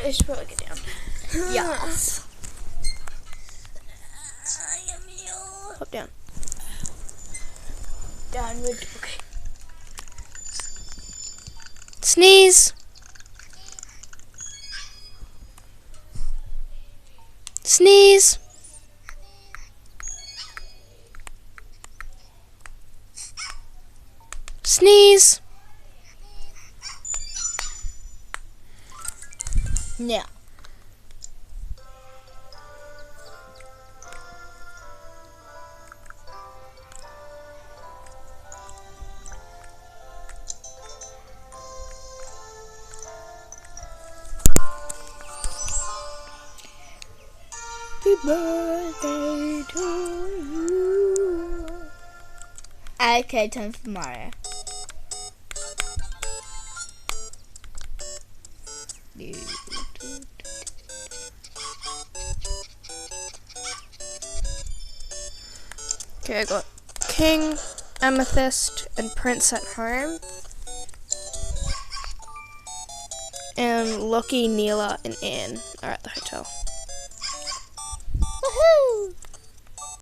I should probably get down. Yes. Hop down. Downward. Okay. Sneeze. Sneeze. Sneeze. Now. Happy birthday to you. Okay, time for Mario. Okay, I got King, Amethyst, and Prince at home. And Lucky, Neela, and Anne are at the hotel. Woohoo!